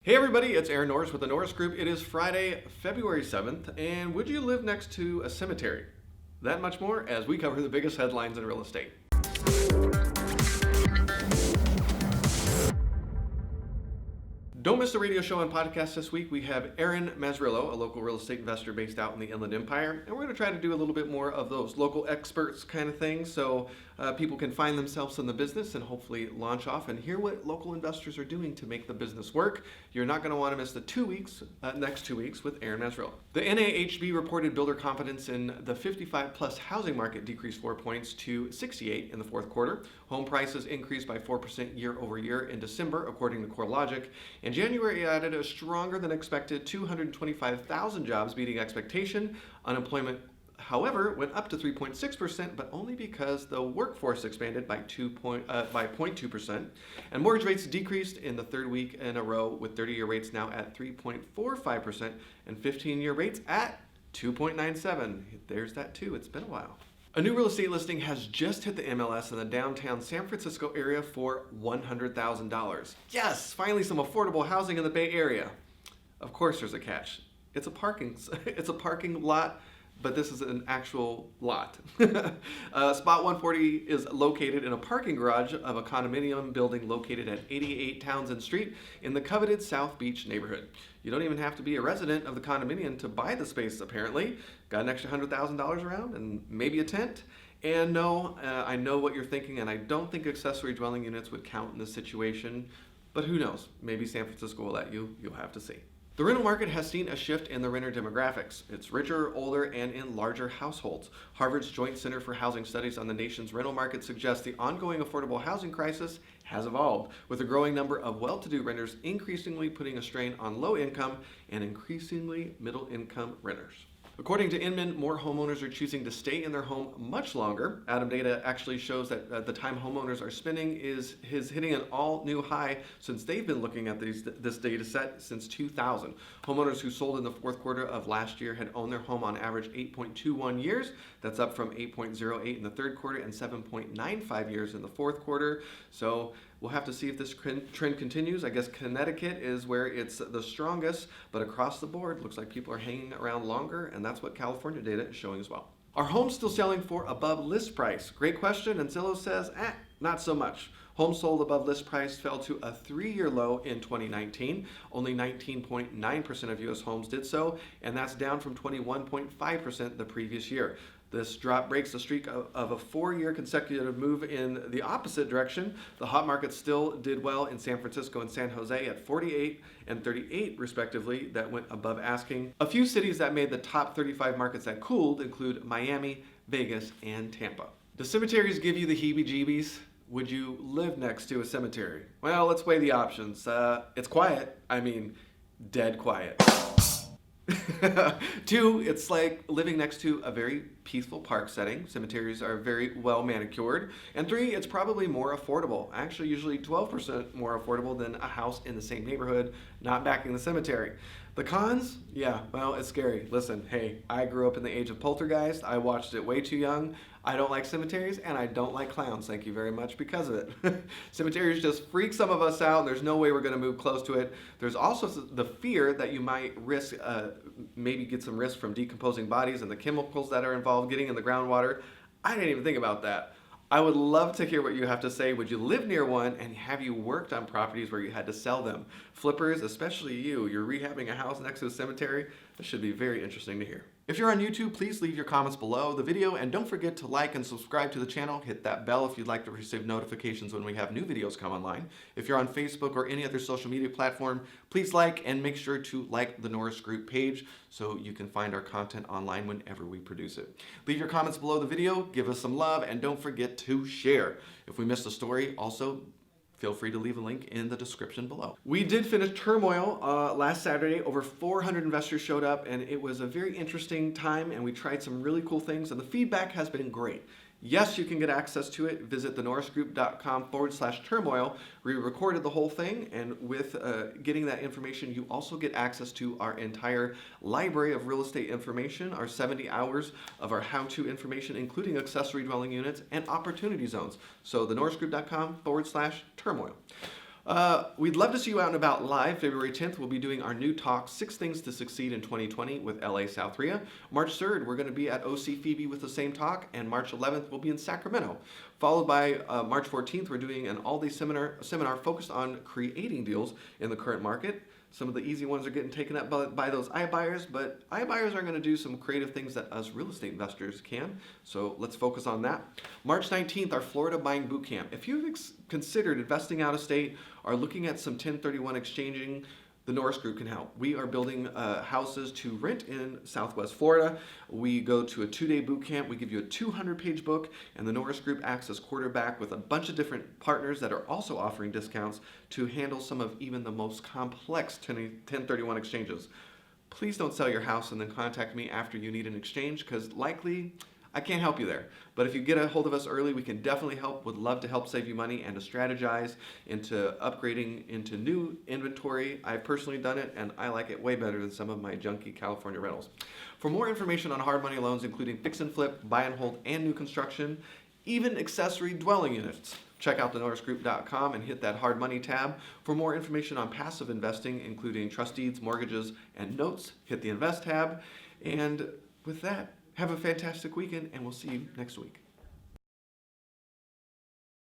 Hey everybody, it's Aaron Norris with the Norris Group. It is Friday, February 7th, and would you live next to a cemetery? That much more as we cover the biggest headlines in real estate. Don't miss the radio show and podcast this week. We have Aaron Mazzrillo, a local real estate investor based out in the Inland Empire, and we're going to try to do a little bit more of those local experts kind of things so people can find themselves in the business and hopefully launch off and hear what local investors are doing to make the business work. You're not going to want to miss the next 2 weeks with Aaron Mazzrillo. The NAHB reported builder confidence in the 55 plus housing market decreased 4 points to 68 in the fourth quarter. Home prices increased by 4% year over year in December, according to CoreLogic. And January added a stronger than expected 225,000 jobs, beating expectation. Unemployment, however, went up to 3.6%, but only because the workforce expanded by 0.2%. And mortgage rates decreased in the third week in a row, with 30-year rates now at 3.45% and 15-year rates at 2.97. There's that too. It's been a while. A new real estate listing has just hit the MLS in the downtown San Francisco area for $100,000. Yes, finally some affordable housing in the Bay Area. Of course there's a catch. It's a parking lot, but this is an actual lot. Spot 140 is located in a parking garage of a condominium building located at 88 Townsend Street in the coveted South Beach neighborhood. You don't even have to be a resident of the condominium to buy the space, apparently. Got an extra $100,000 around and maybe a tent? And no, I know what you're thinking, and I don't think accessory dwelling units would count in this situation, but who knows? Maybe San Francisco will let you. You'll have to see. The rental market has seen a shift in the renter demographics. It's richer, older, and in larger households. Harvard's Joint Center for Housing Studies on the nation's rental market suggests the ongoing affordable housing crisis has evolved, with a growing number of well-to-do renters increasingly putting a strain on low-income and increasingly middle-income renters. According to Inman, more homeowners are choosing to stay in their home much longer. Adam data actually shows that the time homeowners are spending is hitting an all-new high since they've been looking at this data set since 2000. Homeowners who sold in the fourth quarter of last year had owned their home on average 8.21 years. That's up from 8.08 in the third quarter and 7.95 years in the fourth quarter. So we'll have to see if this trend continues. I guess Connecticut is where it's the strongest, but across the board, looks like people are hanging around longer, and that's what California data is showing as well. Are homes still selling for above list price? Great question, and Zillow says, not so much. Homes sold above list price fell to a 3-year low in 2019. Only 19.9% of U.S. homes did so, and that's down from 21.5% the previous year. This drop breaks the streak of a 4-year consecutive move in the opposite direction. The hot market still did well in San Francisco and San Jose at 48 and 38 respectively, that went above asking. A few cities that made the top 35 markets that cooled include Miami, Vegas, and Tampa. Do cemeteries give you the heebie-jeebies? Would you live next to a cemetery? Well, let's weigh the options. It's quiet. I mean, dead quiet. 2, it's like living next to a very peaceful park setting. Cemeteries are very well manicured. And 3, it's probably more affordable. Actually, usually 12% more affordable than a house in the same neighborhood, not backing the cemetery. The cons? Yeah, well, it's scary. Listen, hey, I grew up in the age of Poltergeist. I watched it way too young. I don't like cemeteries, and I don't like clowns, thank you very much, because of it. Cemeteries just freak some of us out, and there's no way we're going to move close to it. There's also the fear that you might risk, maybe get some risk from decomposing bodies and the chemicals that are involved getting in the groundwater. I didn't even think about that. I would love to hear what you have to say. Would you live near one, and have you worked on properties where you had to sell them? Flippers, especially you're rehabbing a house next to a cemetery. This should be very interesting to hear. If you're on YouTube, please leave your comments below the video, and don't forget to like and subscribe to the channel. Hit that bell if you'd like to receive notifications when we have new videos come online. If you're on Facebook or any other social media platform, please like, and make sure to like the Norris Group page so you can find our content online whenever we produce it. Leave your comments below the video, give us some love, and don't forget to share. If we missed a story, also feel free to leave a link in the description below. We did finish Turmoil last Saturday. Over 400 investors showed up, and it was a very interesting time, and we tried some really cool things, and the feedback has been great. Yes, you can get access to it. Visit thenorrisgroup.com/turmoil. We recorded the whole thing, and with getting that information, you also get access to our entire library of real estate information, our 70 hours of our how-to information, including accessory dwelling units and opportunity zones. So thenorrisgroup.com/turmoil. We'd love to see you out and about live. February 10th, we'll be doing our new talk, 6 Things to Succeed in 2020 with LA South RIA. March 3rd, we're going to be at OC Phoebe with the same talk, and March 11th, we'll be in Sacramento. Followed by March 14th, we're doing an all-day seminar focused on creating deals in the current market. Some of the easy ones are getting taken up by those iBuyers, but iBuyers are going to do some creative things that us real estate investors can. So let's focus on that. March 19th, our Florida Buying Boot Camp. If you've considered investing out of state or looking at some 1031 exchanging, the Norris Group can help. We are building houses to rent in Southwest Florida. We go to a 2-day boot camp. We give you a 200-page book, and the Norris Group acts as quarterback with a bunch of different partners that are also offering discounts to handle some of even the most complex 1031 exchanges. Please don't sell your house and then contact me after you need an exchange, because likely I can't help you there. But if you get a hold of us early, we can definitely help. Would love to help save you money and to strategize into upgrading into new inventory. I've personally done it, and I like it way better than some of my junky California rentals. For more information on hard money loans, including fix and flip, buy and hold, and new construction, even accessory dwelling units, check out thenorrisgroup.com and hit that hard money tab. For more information on passive investing, including trust deeds, mortgages, and notes, hit the invest tab. And with that, have a fantastic weekend, and we'll see you next week.